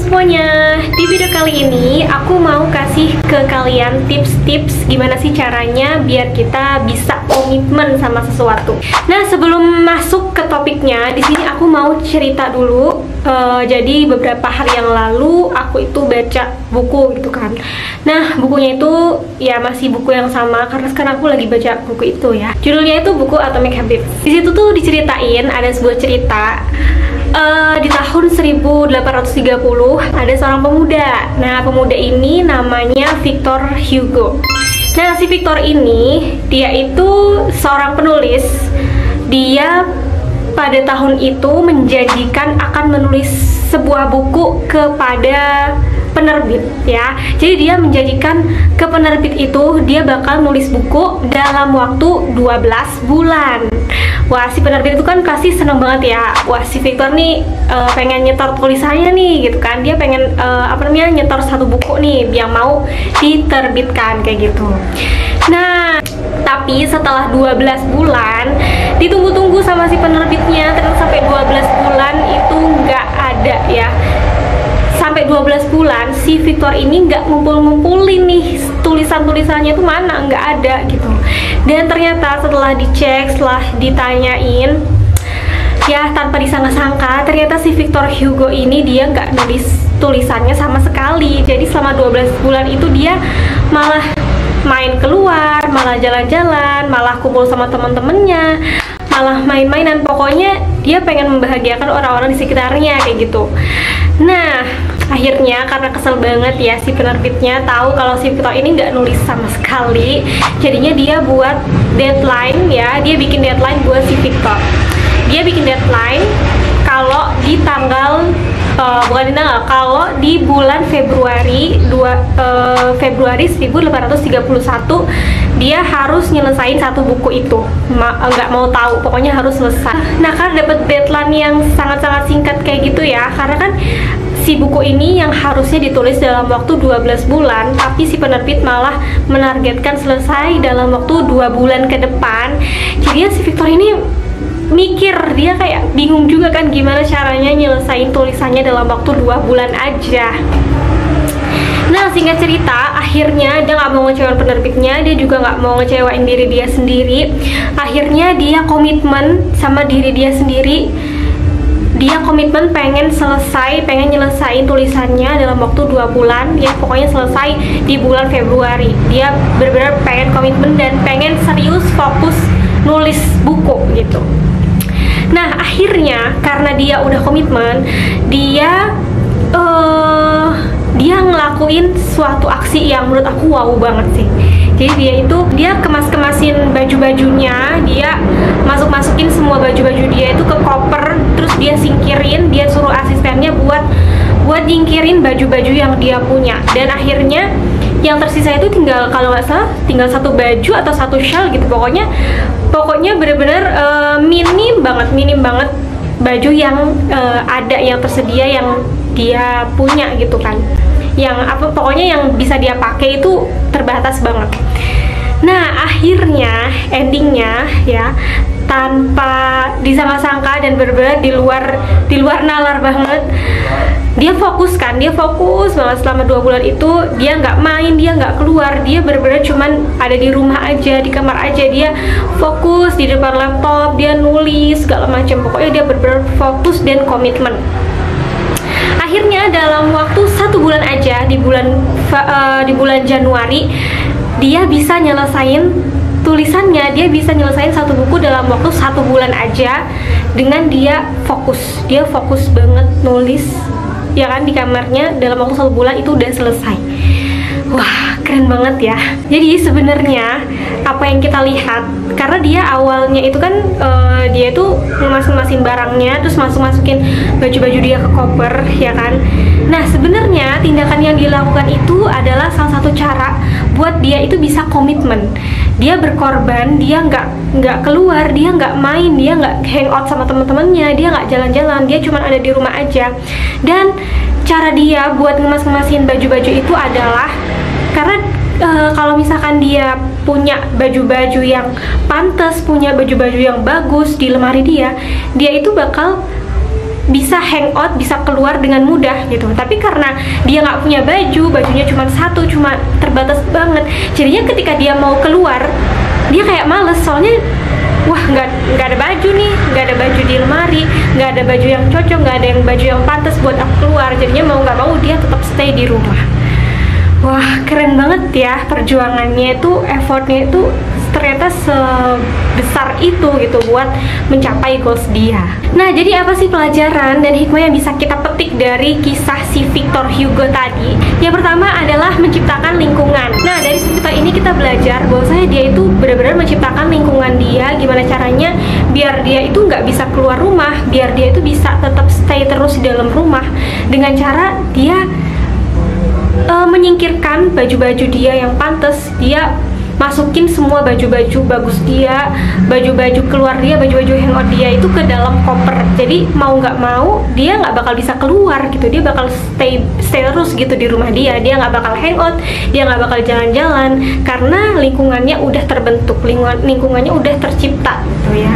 semuanya, di video kali ini aku mau kasih ke kalian tips-tips gimana sih caranya biar kita bisa komitmen sama sesuatu. Nah, sebelum masuk ke topiknya, di sini aku mau cerita dulu. Jadi beberapa hari yang lalu aku itu baca buku gitu kan. Nah, bukunya itu ya masih buku yang sama karena sekarang aku lagi baca buku itu ya. Judulnya itu buku Atomic Habits. Di situ tuh diceritain ada sebuah cerita. Di tahun 1830 ada seorang pemuda. Nah, pemuda ini namanya Victor Hugo. Nah, si Victor ini dia itu seorang penulis. Dia pada tahun itu menjanjikan akan menulis sebuah buku kepada penerbit ya. Jadi dia menjanjikan ke penerbit itu dia bakal nulis buku dalam waktu 12 bulan. Wah, si penerbit itu kan pasti seneng banget ya. Wah, si Victor nih pengen nyetor tulisannya nih gitu kan. Dia pengen nyetor satu buku nih yang mau diterbitkan kayak gitu. Nah, tapi setelah 12 bulan ditunggu-tunggu sama si penerbitnya, ternyata sampai 12 bulan itu nggak ada ya. Sampai 12 bulan si Victor ini nggak ngumpul-ngumpulin nih tulisan-tulisannya itu mana, nggak ada gitu. Dan ternyata setelah dicek, setelah ditanyain ya tanpa disangka-sangka, ternyata si Victor Hugo ini dia nggak nulis tulisannya sama sekali. Jadi selama 12 bulan itu dia malah main keluar, malah jalan-jalan, malah kumpul sama teman-temannya, malah main-mainan. Pokoknya dia pengen membahagiakan orang-orang di sekitarnya kayak gitu. Nah, akhirnya karena kesel banget ya si penerbitnya tahu kalau si Victor ini nggak nulis sama sekali, jadinya dia buat deadline ya. Dia bikin deadline buat si Victor. Dia bikin deadline kalau di tanggal kalau di bulan Februari 1831 dia harus nyelesain satu buku itu. Nggak mau tahu, pokoknya harus selesai. Nah, karena dapat deadline yang sangat-sangat singkat kayak gitu ya, karena kan si buku ini yang harusnya ditulis dalam waktu 12 bulan, tapi si penerbit malah menargetkan selesai dalam waktu 2 bulan ke depan. Jadi si Victor ini mikir, dia kayak bingung juga kan gimana caranya nyelesain tulisannya dalam waktu 2 bulan aja. Nah, singkat cerita, akhirnya dia nggak mau ngecewain penerbitnya, dia juga nggak mau ngecewain diri dia sendiri. Akhirnya dia komitmen sama diri dia sendiri. Dia komitmen pengen nyelesain tulisannya dalam waktu 2 bulan ya, pokoknya selesai di bulan Februari. Dia benar-benar pengen komitmen dan pengen serius fokus nulis buku gitu. Nah, akhirnya karena dia udah komitmen, dia ngelakuin suatu aksi yang menurut aku wow banget sih. Jadi dia kemas-kemasin baju-bajunya, dia masukin semua baju-baju dia itu ke koper, terus dia singkirin, dia suruh asistennya buat nyingkirin baju-baju yang dia punya. Dan akhirnya yang tersisa itu tinggal, kalau nggak salah, tinggal satu baju atau satu shawl gitu. Pokoknya bener-bener minim banget baju yang ada, yang tersedia, yang dia punya gitu kan. Pokoknya yang bisa dia pakai itu terbatas banget. Nah, akhirnya endingnya ya, tanpa disangka-sangka dan benar-benar di luar nalar banget, dia fokus banget selama 2 bulan itu. Dia nggak main, dia nggak keluar, dia benar-benar cuman ada di rumah aja, di kamar aja. Dia fokus di depan laptop, dia nulis segala macam. Pokoknya dia benar-benar fokus dan komitmen. Akhirnya dalam waktu 1 bulan aja, di bulan Januari, dia bisa nyelesain tulisannya. Dia bisa nyelesain satu buku dalam waktu 1 bulan aja dengan dia fokus banget nulis ya kan, di kamarnya. Dalam waktu 1 bulan itu udah selesai. Wah, keren banget ya. Jadi sebenarnya apa yang kita lihat, karena dia awalnya itu kan dia tuh ngemas-ngemasin barangnya, terus masukin baju-baju dia ke koper ya kan. Nah, sebenarnya tindakan yang dilakukan itu adalah salah satu cara buat dia itu bisa komitmen. Dia berkorban, dia nggak keluar, dia nggak main, dia nggak hangout sama teman-temannya, dia nggak jalan-jalan, dia cuma ada di rumah aja. Dan cara dia buat ngemas-ngemasin baju-baju itu adalah karena kalau misalkan dia punya baju-baju yang pantas, punya baju-baju yang bagus di lemari dia itu bakal bisa hangout, bisa keluar dengan mudah gitu. Tapi karena dia nggak punya baju, bajunya cuma satu, cuma terbatas banget, jadinya ketika dia mau keluar dia kayak males, soalnya wah nggak ada baju nih, nggak ada baju di lemari, nggak ada baju yang cocok, nggak ada yang baju yang pantas buat aku keluar. Jadinya mau nggak mau dia tetap stay di rumah. Wah, keren banget ya perjuangannya itu, effortnya itu ternyata sebesar itu gitu buat mencapai goals dia. Nah, jadi apa sih pelajaran dan hikmah yang bisa kita petik dari kisah si Victor Hugo tadi? Yang pertama adalah menciptakan lingkungan. Nah, dari cerita ini kita belajar bahwasanya dia itu benar-benar menciptakan lingkungan dia, gimana caranya biar dia itu nggak bisa keluar rumah, biar dia itu bisa tetap stay terus di dalam rumah, dengan cara dia menyingkirkan baju-baju dia yang pantas, dia masukin semua baju-baju bagus dia, baju-baju keluar dia, baju-baju hangout dia itu ke dalam koper. Jadi mau nggak mau dia nggak bakal bisa keluar gitu, dia bakal stay terus gitu di rumah dia nggak bakal hangout, dia nggak bakal jalan-jalan karena lingkungannya udah terbentuk, lingkungannya udah tercipta gitu ya.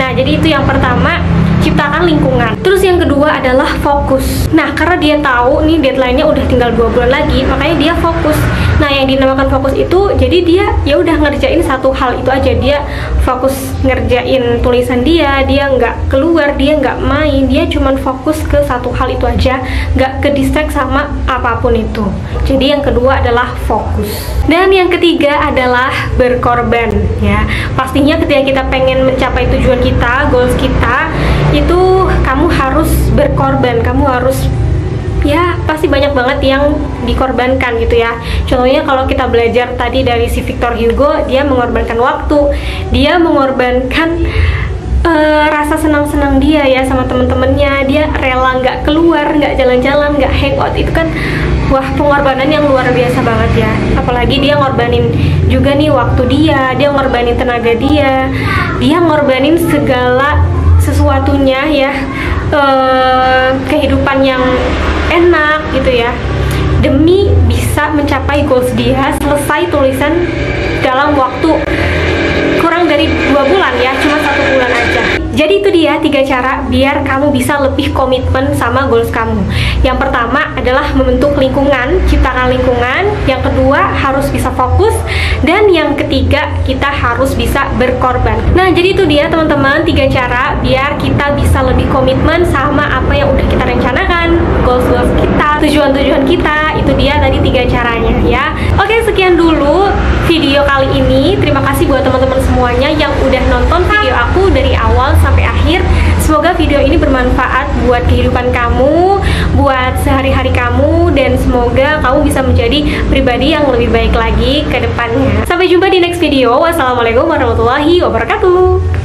Nah, jadi itu yang pertama, ciptakan lingkungan. Terus yang kedua adalah fokus. Nah, karena dia tahu nih deadline-nya udah tinggal 2 bulan lagi, makanya dia fokus. Nah, yang dinamakan fokus itu, jadi dia ya udah ngerjain satu hal itu aja. Dia fokus ngerjain tulisan dia nggak keluar, dia nggak main, dia cuman fokus ke satu hal itu aja, nggak ke distract sama apapun itu. Jadi yang kedua adalah fokus. Dan yang ketiga adalah berkorban ya. Pastinya ketika kita pengen mencapai tujuan kita, goals kita, itu kamu harus berkorban, kamu harus ya pasti banyak banget yang dikorbankan gitu ya. Contohnya kalau kita belajar tadi dari si Victor Hugo, dia mengorbankan waktu, dia mengorbankan rasa senang-senang dia ya sama temen-temennya, dia rela nggak keluar, nggak jalan-jalan, nggak hangout. Itu kan wah, pengorbanan yang luar biasa banget ya. Apalagi dia ngorbanin juga nih waktu dia ngorbanin tenaga dia ngorbanin segala sesuatunya ya, kehidupan yang enak gitu ya, demi bisa mencapai goals dia, selesai tulisan dalam waktu kurang dari 2 bulan ya, cuma 1 bulan aja. Jadi itu dia 3 cara biar kamu bisa lebih komitmen sama goals kamu. Yang pertama adalah membentuk lingkungan, ciptakan lingkungan. Yang kedua harus bisa fokus. Dan yang ketiga kita harus bisa berkorban. Nah, jadi itu dia teman-teman 3 cara biar kita bisa lebih komitmen sama apa yang udah kita rencanakan, goals-goals kita, tujuan-tujuan kita. Itu dia tadi 3 caranya ya. Oke, sekian dulu video kali ini. Terima kasih buat teman-teman semuanya yang udah nonton video aku dari awal sampai akhir. Semoga video ini bermanfaat buat kehidupan kamu, buat sehari-hari kamu, dan semoga kamu bisa menjadi pribadi yang lebih baik lagi ke depannya. Sampai jumpa di next video. Wassalamualaikum warahmatullahi wabarakatuh.